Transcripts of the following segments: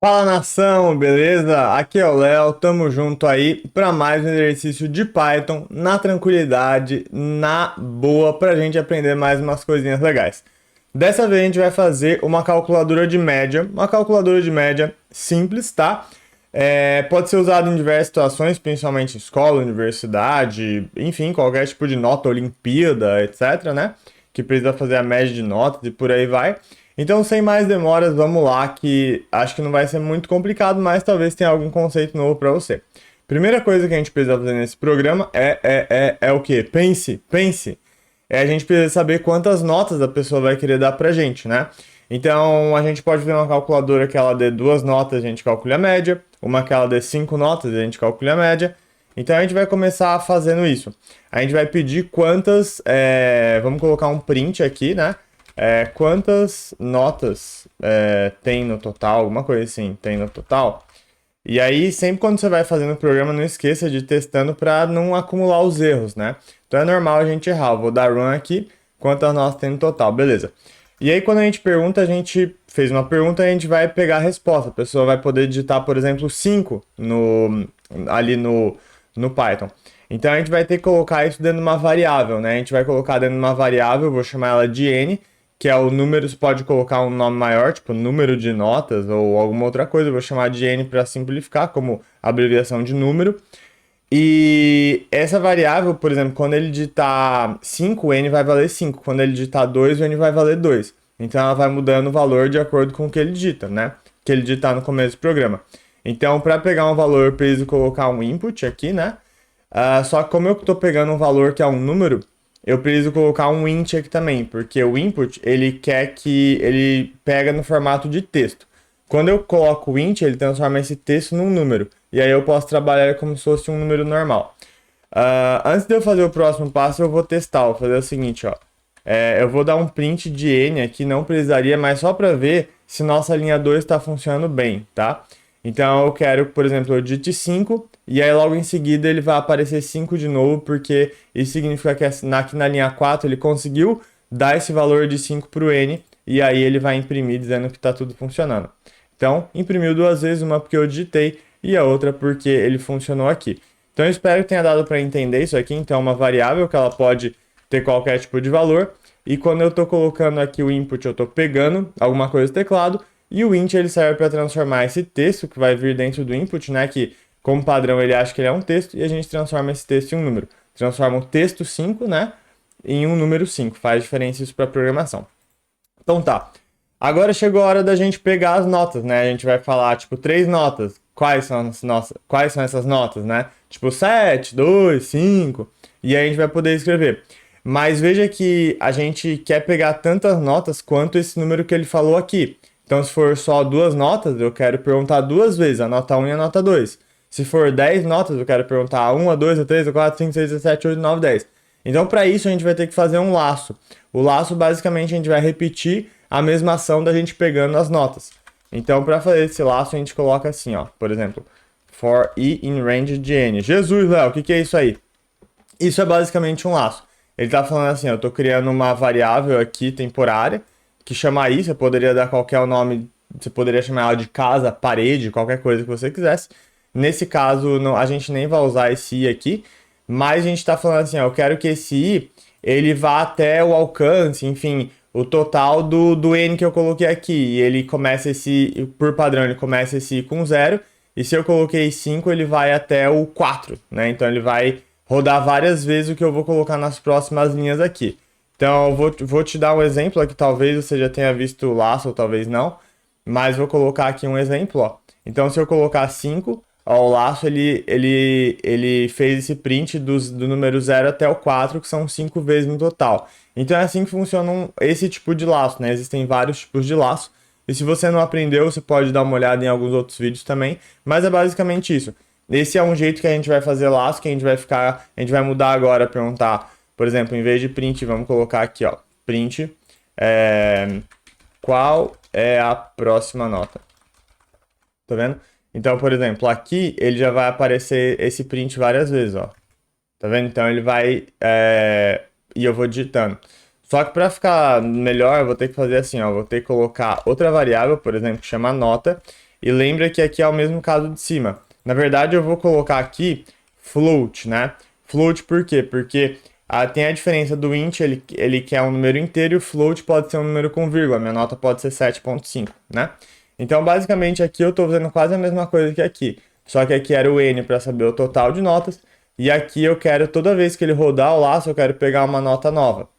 Fala nação, beleza? Aqui é o Léo, tamo junto aí para mais um exercício de Python na tranquilidade, na boa, pra gente aprender mais umas coisinhas legais. Dessa vez a gente vai fazer uma calculadora de média, uma calculadora de média simples, tá? Pode ser usado em diversas situações, principalmente em escola, universidade, enfim, qualquer tipo de nota, Olimpíada, etc, né? Que precisa fazer a média de notas e por aí vai. Então, sem mais demoras, vamos lá, que acho que não vai ser muito complicado, mas talvez tenha algum conceito novo para você. Primeira coisa que a gente precisa fazer nesse programa é o quê? Pense. A gente precisa saber quantas notas a pessoa vai querer dar pra gente, né? Então, a gente pode ver uma calculadora que ela dê duas notas, a gente calcula a média. Uma que ela dê cinco notas, a gente calcula a média. Então, a gente vai começar fazendo isso. A gente vai pedir quantas... vamos colocar um print aqui, né? Quantas notas tem no total, alguma coisa assim, tem no total. E aí, sempre quando você vai fazendo o programa, não esqueça de ir testando para não acumular os erros, né? Então é normal a gente errar. Eu vou dar run aqui, quantas notas tem no total, beleza. E aí, quando a gente pergunta, a gente fez uma pergunta, a gente vai pegar a resposta. A pessoa vai poder digitar, por exemplo, 5 ali no Python. Então a gente vai ter que colocar isso dentro de uma variável, né? A gente vai colocar dentro de uma variável, vou chamar ela de n, que é o número, você pode colocar um nome maior, tipo número de notas ou alguma outra coisa, eu vou chamar de n para simplificar, como abreviação de número. E essa variável, por exemplo, quando ele digitar 5, o n vai valer 5. Quando ele digitar 2, o n vai valer 2. Então ela vai mudando o valor de acordo com o que ele digita, né? Que ele digitar no começo do programa. Então, para pegar um valor, eu preciso colocar um input aqui, né? Só que como eu estou pegando um valor que é um número, eu preciso colocar um int aqui também, porque o input ele quer que ele pega no formato de texto. Quando eu coloco o int, ele transforma esse texto num número. E aí eu posso trabalhar como se fosse um número normal. Antes de eu fazer o próximo passo, eu vou testar. Vou fazer o seguinte, ó. Eu vou dar um print de n aqui, não precisaria, mas só para ver se nossa linha 2 está funcionando bem, tá? Então eu quero que, por exemplo, eu digite 5 e aí logo em seguida ele vai aparecer 5 de novo, porque isso significa que aqui na linha 4 ele conseguiu dar esse valor de 5 para o n e aí ele vai imprimir dizendo que está tudo funcionando. Então, imprimiu duas vezes, uma porque eu digitei e a outra porque ele funcionou aqui. Então eu espero que tenha dado para entender isso aqui. Então é uma variável que ela pode ter qualquer tipo de valor. E quando eu estou colocando aqui o input, eu estou pegando alguma coisa do teclado. E o int ele serve para transformar esse texto que vai vir dentro do input, né? Que como padrão ele acha que ele é um texto. E a gente transforma esse texto em um número. Transforma o texto 5, né? Em um número 5. Faz diferença isso para programação. Então tá. Agora chegou a hora da gente pegar as notas, né? A gente vai falar, tipo, três notas. Quais são essas notas, né? Tipo, 7, 2, 5. E aí a gente vai poder escrever. Mas veja que a gente quer pegar tantas notas quanto esse número que ele falou aqui. Então, se for só duas notas, eu quero perguntar duas vezes, a nota um e a nota 2. Se for 10 notas, eu quero perguntar a 1, a 2, a 3, a 4, 5, 6, a 7, 8, 9, 10. Então, para isso, a gente vai ter que fazer um laço. O laço, basicamente, a gente vai repetir a mesma ação da gente pegando as notas. Então, para fazer esse laço, a gente coloca assim, ó. Por exemplo, for i in range de n. Jesus, Léo, o que é isso aí? Isso é basicamente um laço. Ele está falando assim, eu estou criando uma variável aqui temporária, que chama i, você poderia dar qualquer nome, você poderia chamar ela de casa, parede, qualquer coisa que você quisesse. Nesse caso, a gente nem vai usar esse i aqui, mas a gente está falando assim, ó, eu quero que esse i ele vá até o alcance, enfim, o total do n que eu coloquei aqui. E ele começa por padrão, ele começa esse i com zero. E se eu coloquei 5, ele vai até o 4, né? Então ele vai rodar várias vezes o que eu vou colocar nas próximas linhas aqui. Então eu vou te dar um exemplo aqui, talvez você já tenha visto o laço ou talvez não, mas vou colocar aqui um exemplo, ó. Então se eu colocar 5, ó, o laço ele fez esse print do número 0 até o 4, que são 5 vezes no total. Então é assim que funciona esse tipo de laço, né? Existem vários tipos de laço. E se você não aprendeu, você pode dar uma olhada em alguns outros vídeos também. Mas é basicamente isso. Esse é um jeito que a gente vai fazer laço, que a gente vai mudar agora, perguntar, por exemplo, em vez de print, vamos colocar aqui, ó, print, qual é a próxima nota? Tá vendo? Então, por exemplo, aqui ele já vai aparecer esse print várias vezes, ó. Tá vendo? Então ele vai. E eu vou digitando. Só que para ficar melhor, eu vou ter que fazer assim, ó. Vou ter que colocar outra variável, por exemplo, que chama nota. E lembra que aqui é o mesmo caso de cima. Na verdade, eu vou colocar aqui float, né? Float por quê? Porque tem a diferença do int, ele quer um número inteiro, e o float pode ser um número com vírgula. Minha nota pode ser 7,5, né? Então, basicamente, aqui eu estou fazendo quase a mesma coisa que aqui. Só que aqui era o n para saber o total de notas. E aqui eu quero, toda vez que ele rodar o laço, eu quero pegar uma nota nova.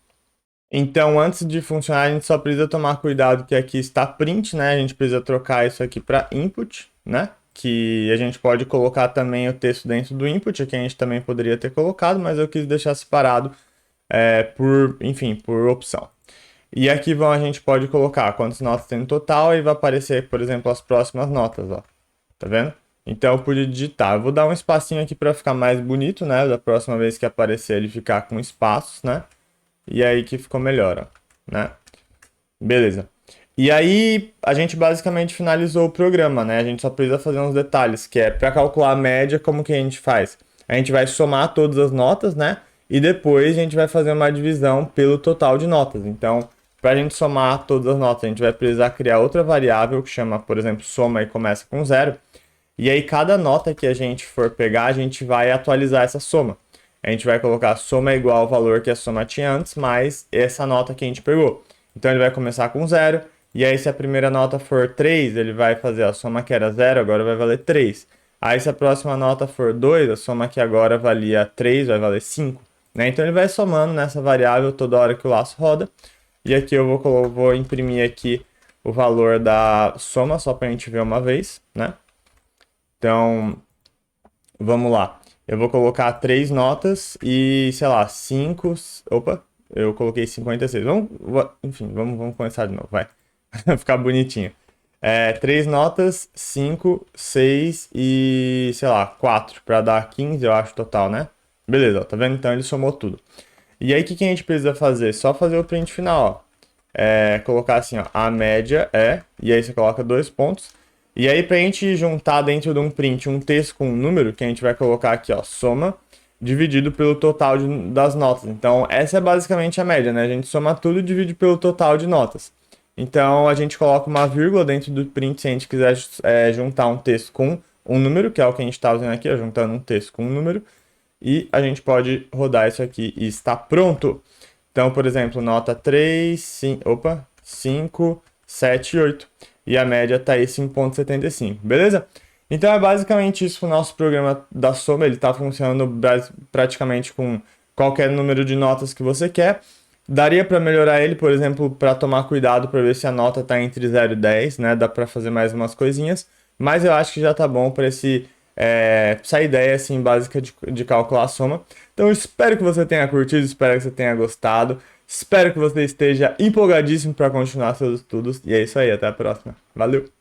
Então, antes de funcionar, a gente só precisa tomar cuidado que aqui está print, né? A gente precisa trocar isso aqui para input, né? Que a gente pode colocar também o texto dentro do input, aqui a gente também poderia ter colocado, mas eu quis deixar separado enfim, por opção. E aqui a gente pode colocar quantas notas tem no total e vai aparecer, por exemplo, as próximas notas, ó. Tá vendo? Então eu pude digitar. Eu vou dar um espacinho aqui para ficar mais bonito, né? Da próxima vez que aparecer ele ficar com espaços, né? E aí que ficou melhor, ó, né? Beleza. E aí a gente basicamente finalizou o programa, né? A gente só precisa fazer uns detalhes, que é para calcular a média, como que a gente faz? A gente vai somar todas as notas, né? E depois a gente vai fazer uma divisão pelo total de notas. Então, para a gente somar todas as notas, a gente vai precisar criar outra variável que chama, por exemplo, soma e começa com 0. E aí cada nota que a gente for pegar, a gente vai atualizar essa soma. A gente vai colocar a soma igual ao valor que a soma tinha antes, mais essa nota que a gente pegou. Então ele vai começar com 0, e aí se a primeira nota for 3, ele vai fazer a soma que era 0, agora vai valer 3. Aí se a próxima nota for 2, a soma que agora valia 3 vai valer 5. Né? Então ele vai somando nessa variável toda hora que o laço roda. E aqui eu vou imprimir aqui o valor da soma, só para a gente ver uma vez, né? Então, vamos lá. Eu vou colocar 3 notas e, sei lá, 5... Opa, eu coloquei 56. Enfim, vamos começar de novo, vai. Vai ficar bonitinho. 3 notas, 5, 6 e, sei lá, 4, para dar 15, eu acho, total, né? Beleza, ó, tá vendo? Então ele somou tudo. E aí, o que a gente precisa fazer? Só fazer o print final, ó. Colocar assim, ó, a média é, e aí você coloca 2 pontos. E aí, pra gente juntar dentro de um print um texto com um número, que a gente vai colocar aqui, ó, soma, dividido pelo total das notas. Então, essa é basicamente a média, né? A gente soma tudo e divide pelo total de notas. Então, a gente coloca uma vírgula dentro do print se a gente quiser juntar um texto com um número, que é o que a gente está fazendo aqui, ó, juntando um texto com um número. E a gente pode rodar isso aqui e está pronto. Então, por exemplo, nota 3, 5, 7 e 8. E a média está aí 5,75, beleza? Então é basicamente isso o nosso programa da soma. Ele está funcionando praticamente com qualquer número de notas que você quer. Daria para melhorar ele, por exemplo, para tomar cuidado para ver se a nota está entre 0 e 10, né? Dá para fazer mais umas coisinhas. Mas eu acho que já tá bom para essa ideia assim, básica de calcular a soma. Então eu espero que você tenha curtido, espero que você tenha gostado. Espero que você esteja empolgadíssimo para continuar seus estudos. E é isso aí, até a próxima. Valeu!